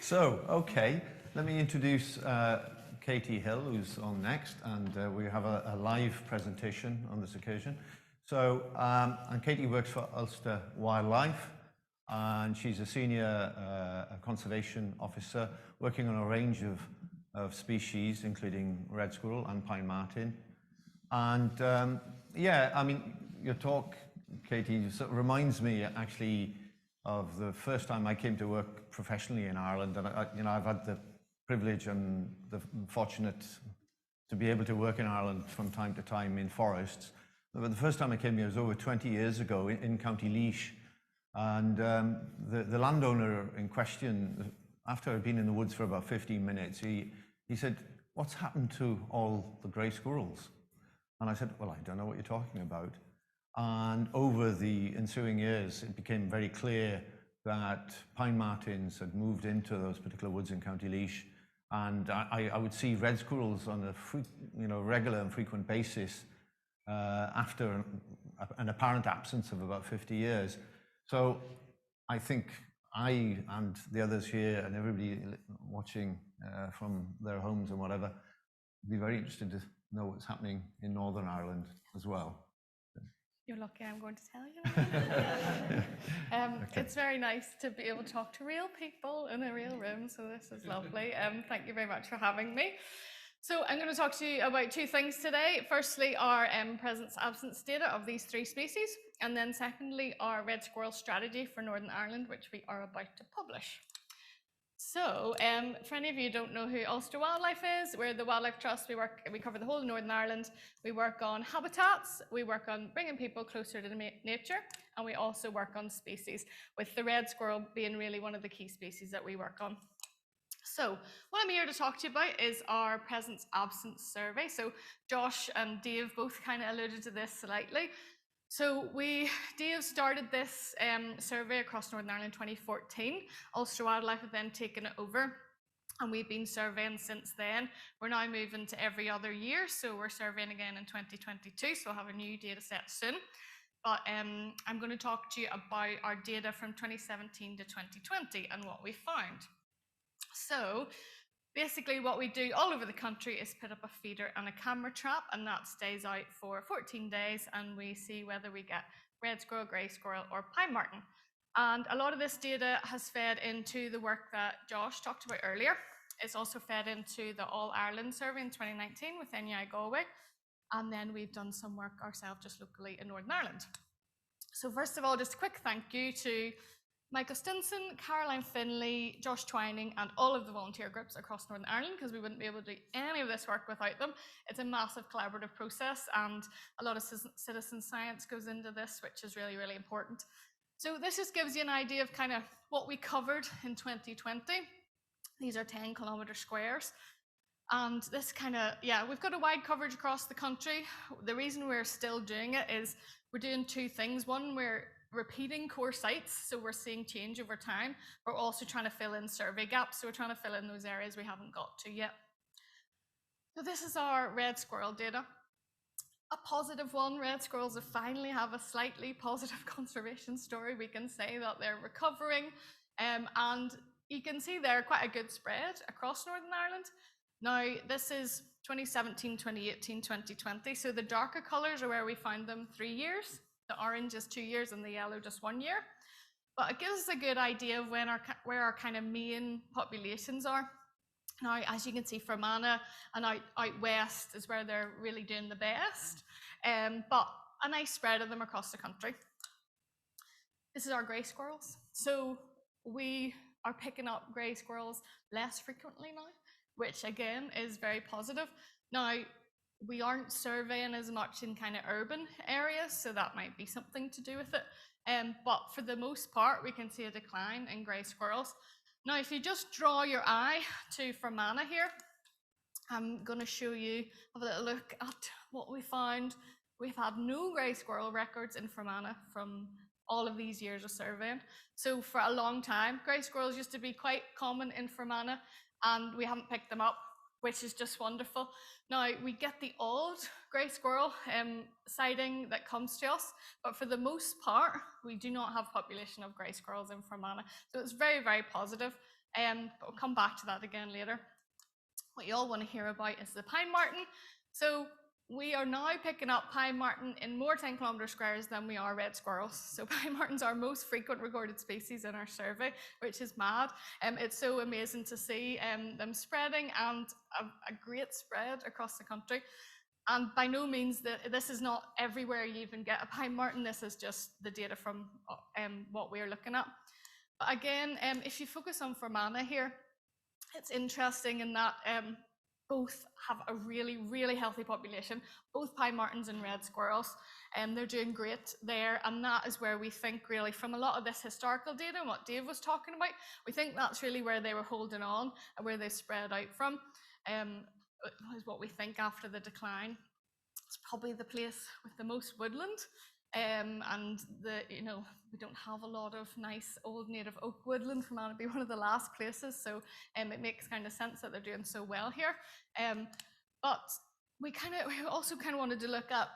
So, okay, let me introduce Katy Hill, who's on next, and we have a live presentation on this occasion. So, and Katy works for Ulster Wildlife, and she's a senior conservation officer working on a range of species, including red squirrel and pine marten. And yeah, I mean, your talk, Katy, sort of reminds me actually of the first time I came to work professionally in Ireland, and I've had the privilege and the fortunate to be able to work in Ireland from time to time in forests. But the first time I came here was over 20 years ago in County Laois, and the landowner in question, after I'd been in the woods for about 15 minutes, he said, "What's happened to all the grey squirrels?" And I said, "Well, I don't know what you're talking about." And over the ensuing years, it became very clear that pine martens had moved into those particular woods in County Laois. And I would see red squirrels on a regular and frequent basis after an apparent absence of about 50 years. So I think I and the others here and everybody watching from their homes and whatever would be very interested to know what's happening in Northern Ireland as well. You're lucky I'm going to tell you. Okay. It's very nice to be able to talk to real people in a real room, so this is lovely. Thank you very much for having me. So I'm going to talk to you about two things today. Firstly, our presence-absence data of these three species, and then secondly, our red squirrel strategy for Northern Ireland, which we are about to publish. So, for any of you who don't know who Ulster Wildlife is, we're the Wildlife Trust. We cover the whole of Northern Ireland. We work on habitats, we work on bringing people closer to nature, and we also work on species, with the red squirrel being really one of the key species that we work on. So, what I'm here to talk to you about is our presence-absence survey. So, Josh and Dave both kind of alluded to this slightly. So Dave started this survey across Northern Ireland in 2014. Ulster Wildlife have then taken it over, and we've been surveying since then. We're now moving to every other year, so we're surveying again in 2022, so we'll have a new data set soon. But I'm going to talk to you about our data from 2017 to 2020 and what we found. So basically what we do all over the country is put up a feeder and a camera trap, and that stays out for 14 days, and we see whether we get red squirrel, grey squirrel or pine marten. And a lot of this data has fed into the work that Josh talked about earlier. It's also fed into the All Ireland survey in 2019 with NUI Galway, and then we've done some work ourselves just locally in Northern Ireland. So first of all, just a quick thank you to Michael Stinson, Caroline Finlay, Josh Twining, and all of the volunteer groups across Northern Ireland, because we wouldn't be able to do any of this work without them. It's a massive collaborative process, and a lot of citizen science goes into this, which is really, really important. So this just gives you an idea of kind of what we covered in 2020. These are 10 kilometre squares. And this kind of, yeah, we've got a wide coverage across the country. The reason we're still doing it is we're doing two things. One, we're repeating core sites, so we're seeing change over time. We're also trying to fill in survey gaps, so we're trying to fill in those areas we haven't got to yet. So this is our red squirrel data. A positive one. Red squirrels finally have a slightly positive conservation story. We can say that they're recovering, and you can see they're quite a good spread across Northern Ireland. Now this is 2017, 2018, 2020, so the darker colours are where we found them 3 years. The orange is 2 years and the yellow just 1 year. But it gives us a good idea of where our kind of main populations are. Now, as you can see, Fermanagh and out west is where they're really doing the best. But a nice spread of them across the country. This is our grey squirrels. So we are picking up grey squirrels less frequently now, which again is very positive. Now, we aren't surveying as much in kind of urban areas, so that might be something to do with it. But for the most part, we can see a decline in grey squirrels. Now, if you just draw your eye to Fermanagh here, I'm going to show you, have a little look at what we found. We've had no grey squirrel records in Fermanagh from all of these years of surveying. So for a long time, grey squirrels used to be quite common in Fermanagh, and we haven't picked them up, which is just wonderful. Now, we get the odd grey squirrel sighting that comes to us, but for the most part, we do not have population of grey squirrels in Fermanagh. So it's very, very positive. but we'll come back to that again later. What you all want to hear about is the pine marten. So we are now picking up pine marten in more 10 kilometre squares than we are red squirrels. So pine martens are our most frequent recorded species in our survey, which is mad. It's so amazing to see them spreading, and a great spread across the country. And by no means, this is not everywhere you even get a pine marten. This is just the data from what we're looking at. But again, if you focus on Fermanagh here, it's interesting in that both have a really, really healthy population, both pine martens and red squirrels, and they're doing great there. And that is where we think really, from a lot of this historical data and what Dave was talking about, we think that's really where they were holding on and where they spread out from, is what we think after the decline. It's probably the place with the most woodland. And we don't have a lot of nice old native oak woodland. Fermanagh would be one of the last places, so it makes kind of sense that they're doing so well here. But we also kind of wanted to look at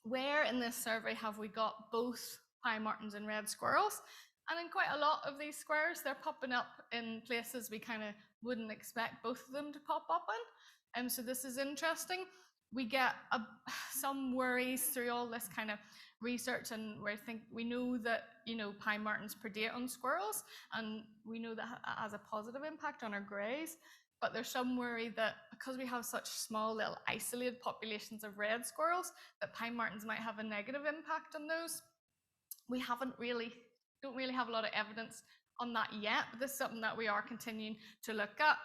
where in this survey have we got both pine martens and red squirrels. And in quite a lot of these squares, they're popping up in places we kind of wouldn't expect both of them to pop up in. So this is interesting. We get some worries through all this kind of research, and we know that pine martens predate on squirrels, and we know that has a positive impact on our greys. But there's some worry that because we have such small little isolated populations of red squirrels, that pine martens might have a negative impact on those. We don't really have a lot of evidence on that yet, but this is something that we are continuing to look at.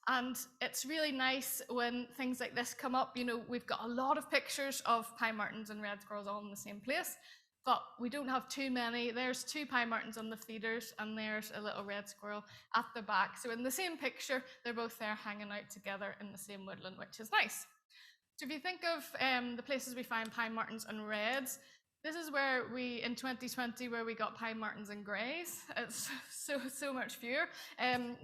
And it's really nice when things like this come up. We've got a lot of pictures of pine martens and red squirrels all in the same place, but we don't have too many. There's 2 pine martens on the feeders, and there's a little red squirrel at the back. So in the same picture, they're both there hanging out together in the same woodland, which is nice. So if you think of the places we find pine martens and reds, this is where in 2020, where we got pine martens and greys. It's so much fewer,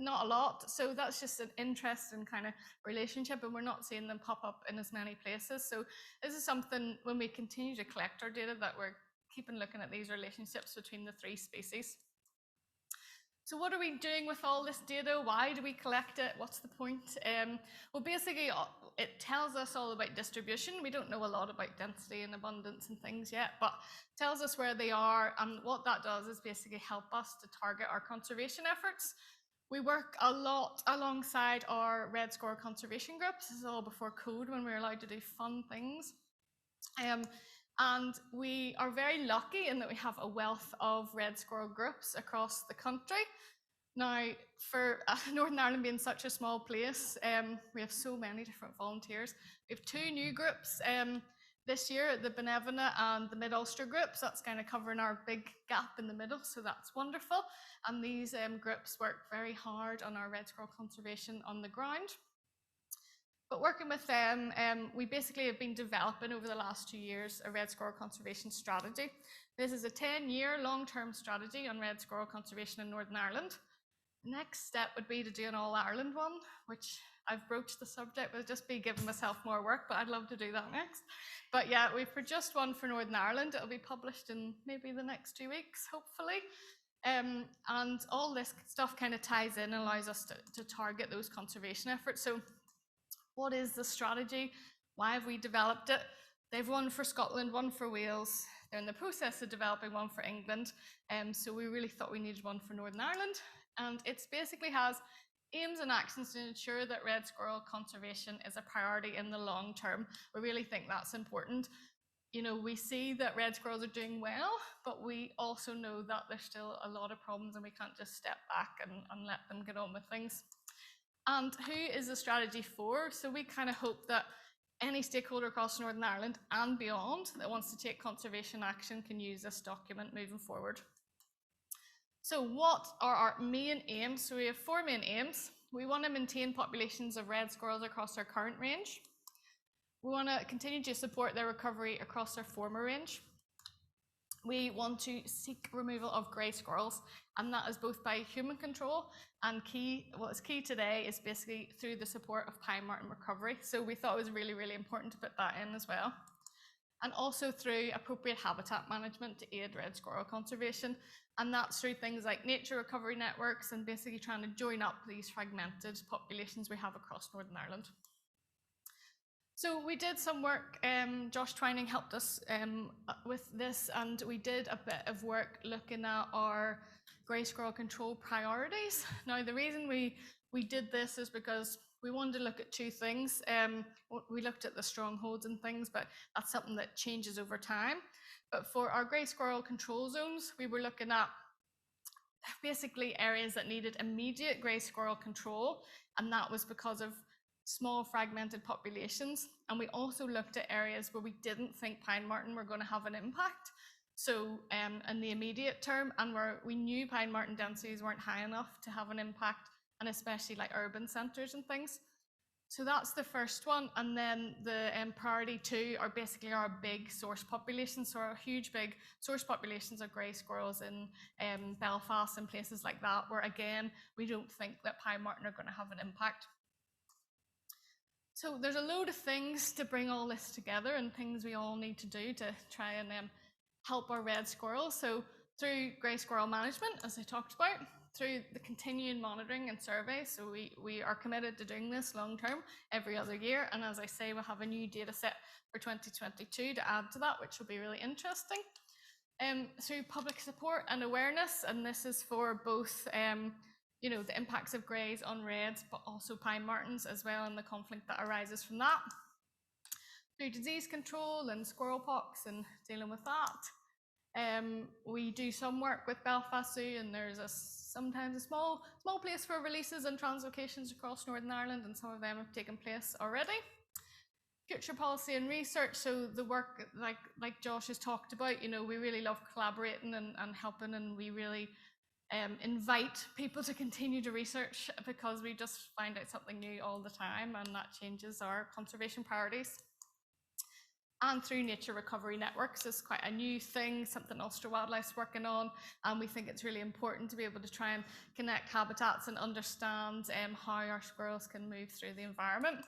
not a lot. So that's just an interesting kind of relationship, and we're not seeing them pop up in as many places. So this is something, when we continue to collect our data, that we're keeping looking at these relationships between the 3 species. So what are we doing with all this data? Why do we collect it? What's the point? Well, basically, it tells us all about distribution. We don't know a lot about density and abundance and things yet, but it tells us where they are. And what that does is basically help us to target our conservation efforts. We work a lot alongside our Red Squirrel Conservation groups. This is all before code, when we were allowed to do fun things. And we are very lucky in that we have a wealth of red squirrel groups across the country. Now, for Northern Ireland being such a small place, we have so many different volunteers. We have 2 new groups this year, the Benevina and the Mid-Ulster groups. That's kind of covering our big gap in the middle, so that's wonderful. And these groups work very hard on our red squirrel conservation on the ground. But working with them, we basically have been developing over the last 2 years a Red Squirrel Conservation Strategy. This is a 10-year long-term strategy on red squirrel conservation in Northern Ireland. The next step would be to do an All-Ireland one, which I've broached the subject, will just be giving myself more work, but I'd love to do that next. But yeah, we've produced one for Northern Ireland. It'll be published in maybe the next 2 weeks, hopefully. And all this stuff kind of ties in and allows us to target those conservation efforts. So what is the strategy? Why have we developed it? They've one for Scotland, one for Wales. They're in the process of developing one for England. So we really thought we needed one for Northern Ireland. And it basically has aims and actions to ensure that red squirrel conservation is a priority in the long term. We really think that's important. We see that red squirrels are doing well, but we also know that there's still a lot of problems, and we can't just step back and let them get on with things. And who is the strategy for? So we kind of hope that any stakeholder across Northern Ireland and beyond that wants to take conservation action can use this document moving forward. So what are our main aims? So we have 4 main aims. We want to maintain populations of red squirrels across our current range. We want to continue to support their recovery across our former range. We want to seek removal of grey squirrels, and that is both by human control and what is key today is basically through the support of pine marten recovery. So we thought it was really, really important to put that in as well. and also through appropriate habitat management to aid red squirrel conservation. And that's through things like nature recovery networks and basically trying to join up these fragmented populations we have across Northern Ireland. So we did some work, Josh Twining helped us with this, and we did a bit of work looking at our grey squirrel control priorities. Now the reason we did this is because we wanted to look at two things. We looked at the strongholds and things, but that's something that changes over time. But for our grey squirrel control zones, we were looking at basically areas that needed immediate grey squirrel control, and that was because of small fragmented populations. And we also looked at areas where we didn't think pine marten were going to have an impact. So in the immediate term, and where we knew pine marten densities weren't high enough to have an impact, and especially like urban centres and things. So that's the first one, and then the priority two are basically our big source populations. So our huge big source populations of grey squirrels in Belfast and places like that, where again we don't think that pine marten are going to have an impact. So there's a load of things to bring all this together and things we all need to do to try and help our red squirrels. So through grey squirrel management, as I talked about, through the continuing monitoring and surveys. So we are committed to doing this long term every other year. And as I say, we'll have a new data set for 2022 to add to that, which will be really interesting. Through public support and awareness, and this is for both you know, the impacts of greys on reds, but also pine martens as well, and the conflict that arises from that. Through disease control and squirrel pox and dealing with that. We do some work with Belfast Zoo, and there's sometimes a small place for releases and translocations across Northern Ireland, and some of them have taken place already. Future policy and research, so the work like Josh has talked about, you know, we really love collaborating and helping, and we really invite people to continue to research, because we just find out something new all the time, and that changes our conservation priorities. And through nature recovery networks is quite a new thing, something Ulster Wildlife's working on, and we think it's really important to be able to try and connect habitats and understand how our squirrels can move through the environment.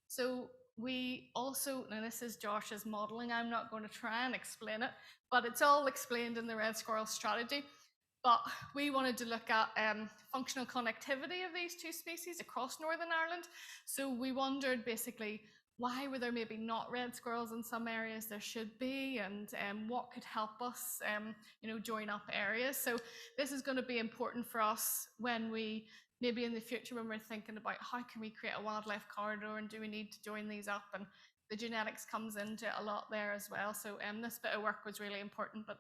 So we also, now this is Josh's modelling, I'm not going to try and explain it, but it's all explained in the Red Squirrel Strategy. But we wanted to look at functional connectivity of these two species across Northern Ireland. So we wondered basically, why were there maybe not red squirrels in some areas there should be, and what could help us you know, join up areas. So this is going to be important for us when we, maybe in the future, when we're thinking about how can we create a wildlife corridor, and do we need to join these up, and the genetics comes into it a lot there as well. So this bit of work was really important, but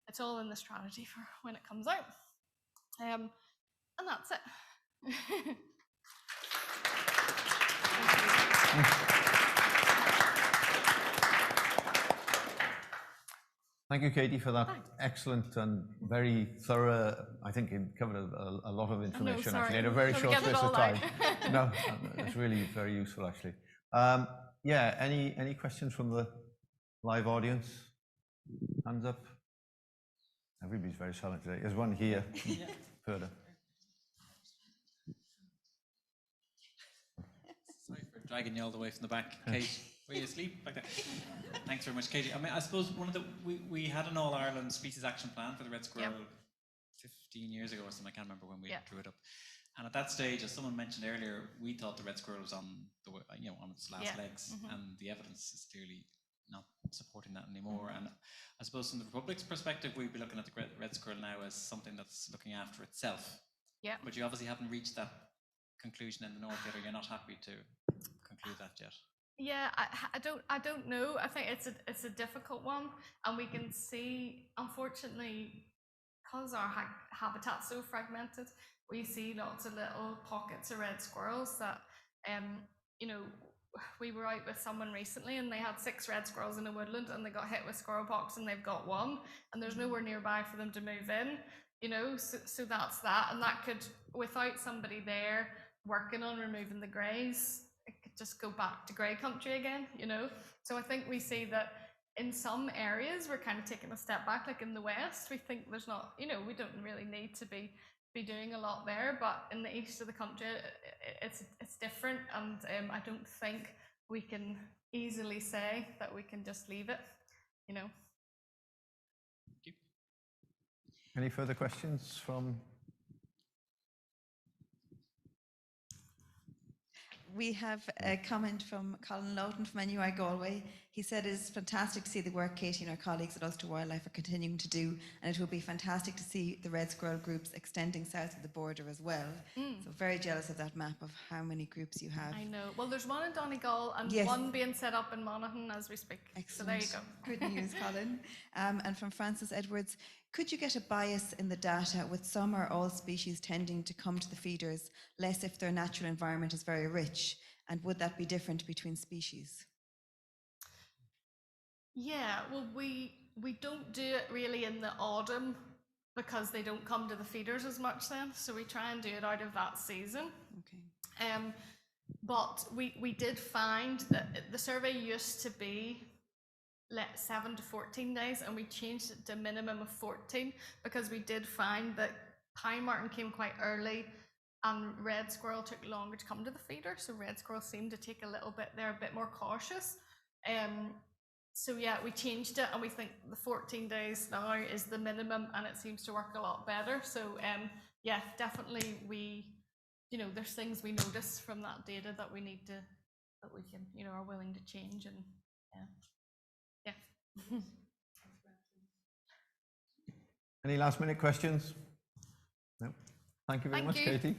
it's all in the strategy for when it comes out. And that's it. Thank you, Katie, for that excellent and very thorough. I think it covered a lot of information actually in a very short space of time. No, it's really very useful actually. Yeah, any questions from the live audience? Hands up. Everybody's very silent today. There's one here, further. Sorry for dragging you all the way from the back. Kate, were you asleep back there? Thanks very much, Katie. I mean, I suppose one of the, we had an All-Ireland Species Action Plan for the red squirrel 15 years ago or something. I can't remember when we drew it up. And at that stage, as someone mentioned earlier, we thought the red squirrel was on the, you know, on its last legs, and the evidence is clearly not supporting that anymore. And I suppose from the Republic's perspective, we'd be looking at the red squirrel now as something that's looking after itself. Yeah. But you obviously haven't reached that conclusion in the north yet, or you're not happy to conclude that yet. Yeah, I don't know. I think it's a difficult one, and we can see, unfortunately, because our habitat's so fragmented, we see lots of little pockets of red squirrels that, you know, we were out with someone recently and they had 6 red squirrels in a woodland, and they got hit with squirrel pox and they've got 1, and there's nowhere nearby for them to move in, you know, so that's that. And that could, without somebody there working on removing the greys, it could just go back to grey country again, you know. So I think we see that in some areas we're kind of taking a step back, like in the west we think there's not, you know, we don't really need to be doing a lot there, but in the east of the country it's different, and I don't think we can easily say that we can just leave it. you know. Thank you. Any further questions from? We have a comment from Colin Lowton from NUI Galway. He said it is fantastic to see the work Katy and our colleagues at Ulster Wildlife are continuing to do, and it will be fantastic to see the red squirrel groups extending south of the border as well. So very jealous of that map of how many groups you have. I know. Well, there's one in Donegal and Yes. one being set up in Monaghan as we speak. Excellent. So there you go. Good news, Colin. And from Francis Edwards, could you get a bias in the data with some or all species tending to come to the feeders less if their natural environment is very rich? And would that be different between species? Yeah, well, we don't do it really in the autumn because they don't come to the feeders as much then. So we try and do it out of that season. Okay. But we did find that the survey used to be 7 to 14 days, and we changed it to a minimum of 14 because we did find that pine marten came quite early and red squirrel took longer to come to the feeder. So red squirrel seemed to take a little bit, they're a bit more cautious. So yeah, we changed it and we think the 14 days now is the minimum and it seems to work a lot better. So yeah, definitely there's things we notice from that data that we need to, that we can, are willing to change, and yeah. Any last minute questions? No. Thank you very much, you. Katy.